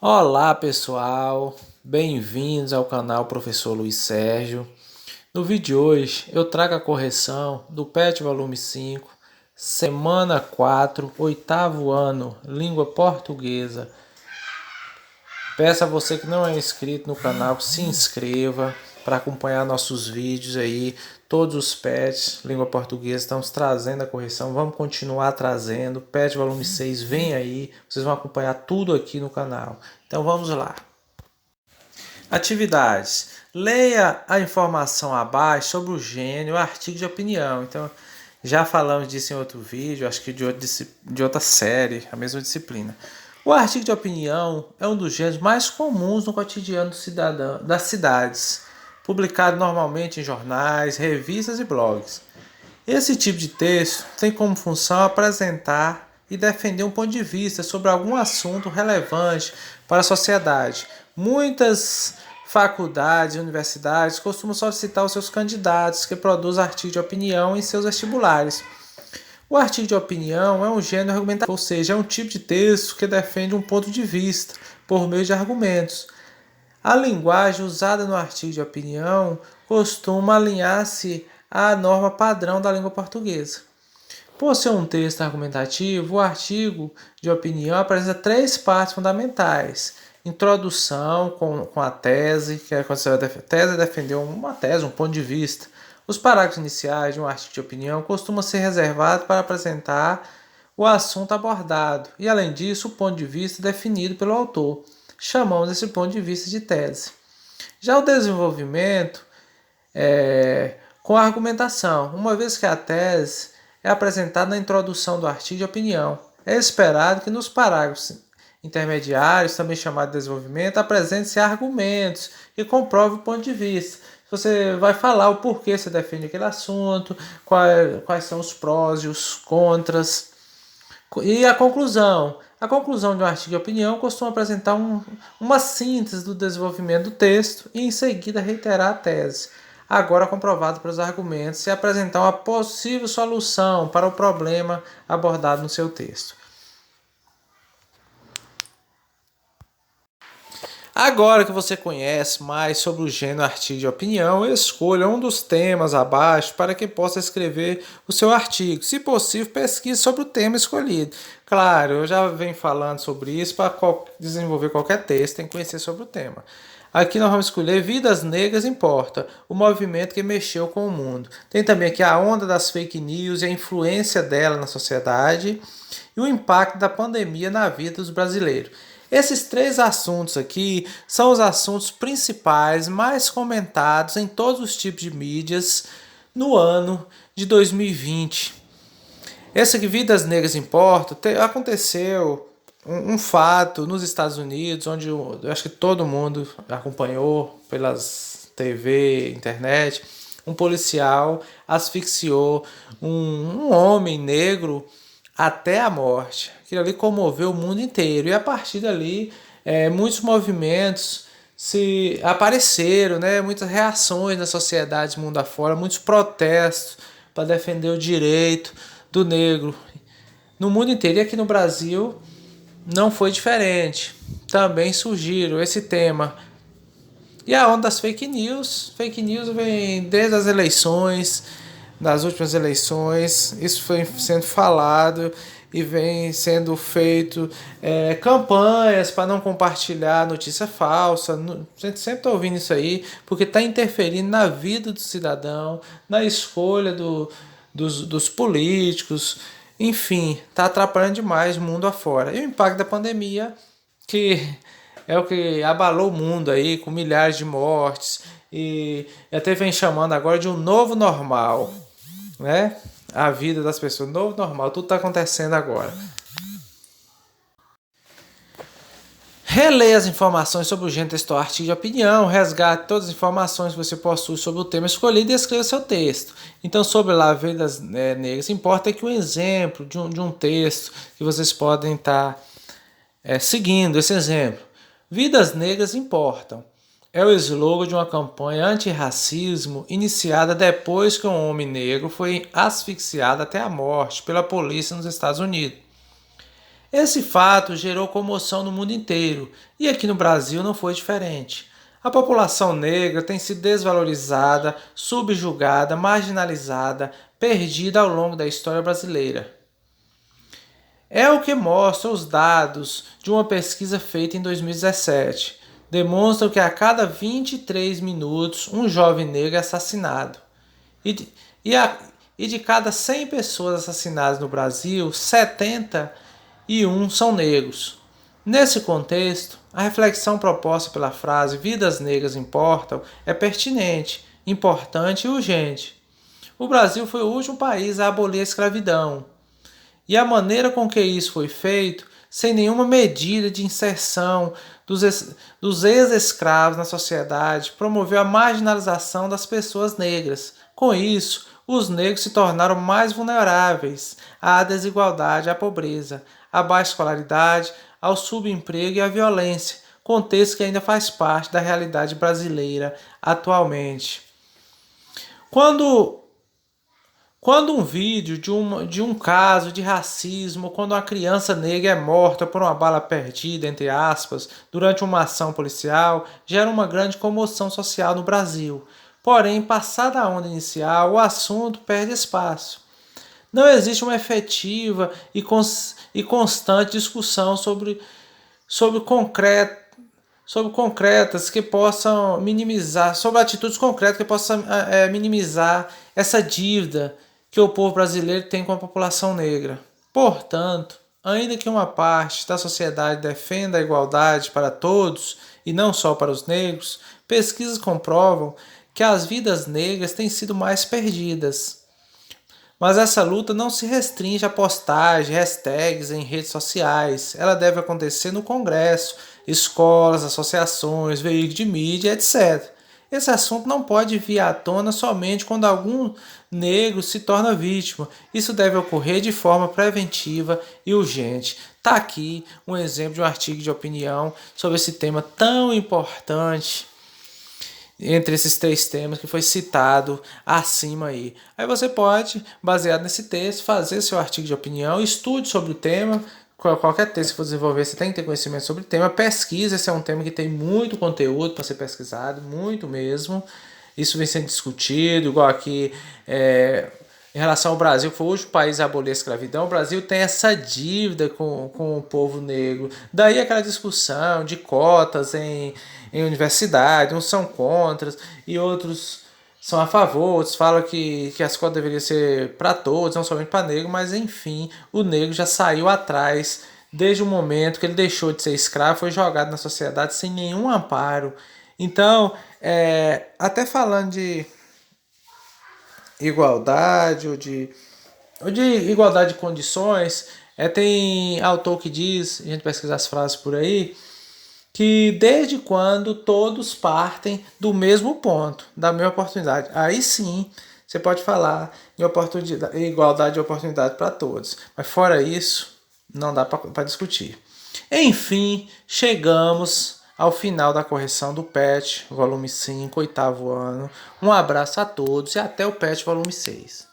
Olá pessoal, bem-vindos ao canal Professor Luiz Sérgio. No vídeo de hoje eu trago a correção do PET volume 5, semana 4, oitavo ano, língua portuguesa. Peço a você que não é inscrito no canal que se inscreva para acompanhar nossos vídeos aí, todos os PETs, língua portuguesa, estamos trazendo a correção, vamos continuar trazendo, PET volume 6 vem aí, vocês vão acompanhar tudo aqui no canal. Então vamos lá. Atividades. Leia a informação abaixo sobre o gênero, o artigo de opinião. Então, já falamos disso em outro vídeo, acho que de outra série, a mesma disciplina. O artigo de opinião é um dos gêneros mais comuns no cotidiano do cidadão, das cidades, publicado normalmente em jornais, revistas e blogs. Esse tipo de texto tem como função apresentar e defender um ponto de vista sobre algum assunto relevante para a sociedade. Muitas faculdades e universidades costumam solicitar os seus candidatos que produzam artigos de opinião em seus vestibulares. O artigo de opinião é um gênero argumentativo, ou seja, é um tipo de texto que defende um ponto de vista por meio de argumentos. A linguagem usada no artigo de opinião costuma alinhar-se à norma padrão da língua portuguesa. Por ser um texto argumentativo, o artigo de opinião apresenta três partes fundamentais. Introdução com a tese, que é quando você vai tese é defender uma tese, um ponto de vista. Os parágrafos iniciais de um artigo de opinião costumam ser reservados para apresentar o assunto abordado e, além disso, o ponto de vista definido pelo autor. Chamamos esse ponto de vista de tese. Já o desenvolvimento com a argumentação, uma vez que a tese é apresentada na introdução do artigo de opinião. É esperado que nos parágrafos intermediários, também chamado de desenvolvimento, apresente-se argumentos que comprovem o ponto de vista. Você vai falar o porquê você defende aquele assunto, quais são os prós e os contras. E a conclusão. A conclusão de um artigo de opinião costuma apresentar uma síntese do desenvolvimento do texto e, em seguida, reiterar a tese, agora comprovado pelos argumentos, e apresentar uma possível solução para o problema abordado no seu texto. Agora que você conhece mais sobre o gênero artigo de opinião, escolha um dos temas abaixo para que possa escrever o seu artigo. Se possível, pesquise sobre o tema escolhido. Claro, eu já venho falando sobre isso, para desenvolver qualquer texto, tem que conhecer sobre o tema. Aqui nós vamos escolher Vidas Negras Importa, o movimento que mexeu com o mundo. Tem também aqui a onda das fake news e a influência dela na sociedade e o impacto da pandemia na vida dos brasileiros. Esses três assuntos aqui são os assuntos principais, mais comentados em todos os tipos de mídias no ano de 2020. Essa que Vidas Negras Importam, aconteceu um fato nos Estados Unidos, onde eu acho que todo mundo acompanhou pelas TV, internet. Um policial asfixiou um homem negro até a morte. Aquilo ali comoveu o mundo inteiro. E a partir dali, muitos movimentos se apareceram, né? Muitas reações na sociedade mundo afora, muitos protestos para defender o direito do negro no mundo inteiro. E aqui no Brasil não foi diferente. Também surgiram esse tema. E a onda das fake news vem desde as eleições, nas últimas eleições, isso foi sendo falado e vem sendo feito campanhas para não compartilhar notícia falsa. A gente sempre está ouvindo isso aí, porque está interferindo na vida do cidadão, na escolha dos políticos, enfim, está atrapalhando demais o mundo afora. E o impacto da pandemia, que é o que abalou o mundo aí, com milhares de mortes, e até vem chamando agora de um novo normal, né? A vida das pessoas, novo normal, tudo está acontecendo agora. Releia as informações sobre o gênero textual, artigo de opinião, resgate todas as informações que você possui sobre o tema escolhido e escreva seu texto. Então, sobre lá, Vidas Negras, importa que um exemplo de um texto que vocês podem estar seguindo esse exemplo. Vidas Negras Importam. É o slogan de uma campanha antirracismo iniciada depois que um homem negro foi asfixiado até a morte pela polícia nos Estados Unidos. Esse fato gerou comoção no mundo inteiro e aqui no Brasil não foi diferente. A população negra tem sido desvalorizada, subjugada, marginalizada, perdida ao longo da história brasileira. É o que mostram os dados de uma pesquisa feita em 2017. Demonstram que a cada 23 minutos um jovem negro é assassinado. E de, e, a, e de cada 100 pessoas assassinadas no Brasil, 71 são negros. Nesse contexto, a reflexão proposta pela frase "Vidas negras importam" é pertinente, importante e urgente. O Brasil foi o último país a abolir a escravidão. E a maneira com que isso foi feito, sem nenhuma medida de inserção dos ex-escravos na sociedade, promoveu a marginalização das pessoas negras. Com isso, os negros se tornaram mais vulneráveis à desigualdade, à pobreza, à baixa escolaridade, ao subemprego e à violência, contexto que ainda faz parte da realidade brasileira atualmente. Quando Quando um vídeo de um caso de racismo, quando uma criança negra é morta por uma bala perdida, entre aspas, durante uma ação policial, gera uma grande comoção social no Brasil. Porém, passada a onda inicial, o assunto perde espaço. Não existe uma efetiva e constante discussão sobre concreto sobre concretas que possam minimizar, sobre atitudes concretas que possam minimizar essa dívida que o povo brasileiro tem com a população negra. Portanto, ainda que uma parte da sociedade defenda a igualdade para todos e não só para os negros, pesquisas comprovam que as vidas negras têm sido mais perdidas. Mas essa luta não se restringe a postagens, hashtags em redes sociais. Ela deve acontecer no Congresso, escolas, associações, veículos de mídia, etc. Esse assunto não pode vir à tona somente quando algum negro se torna vítima. Isso deve ocorrer de forma preventiva e urgente. Está aqui um exemplo de um artigo de opinião sobre esse tema tão importante entre esses três temas que foi citado acima aí. Aí você pode, baseado nesse texto, fazer seu artigo de opinião, estude sobre o tema. Qualquer texto que for desenvolver, você tem que ter conhecimento sobre o tema. Pesquisa, esse é um tema que tem muito conteúdo para ser pesquisado, muito mesmo. Isso vem sendo discutido, igual aqui em relação ao Brasil, que foi o último país a abolir a escravidão. O Brasil tem essa dívida com o povo negro. Daí aquela discussão de cotas em universidade, uns são contra e outros são a favor, outros falam que as cotas deveriam ser para todos, não somente para negro, mas enfim, o negro já saiu atrás desde o momento que ele deixou de ser escravo, foi jogado na sociedade sem nenhum amparo. Então, até falando de igualdade ou de igualdade de condições, tem autor que diz, a gente pesquisa as frases por aí, que desde quando todos partem do mesmo ponto, da mesma oportunidade. Aí sim, você pode falar em igualdade de oportunidade para todos. Mas fora isso, não dá para discutir. Enfim, chegamos ao final da correção do PET, volume 5, oitavo ano. Um abraço a todos e até o PET volume 6.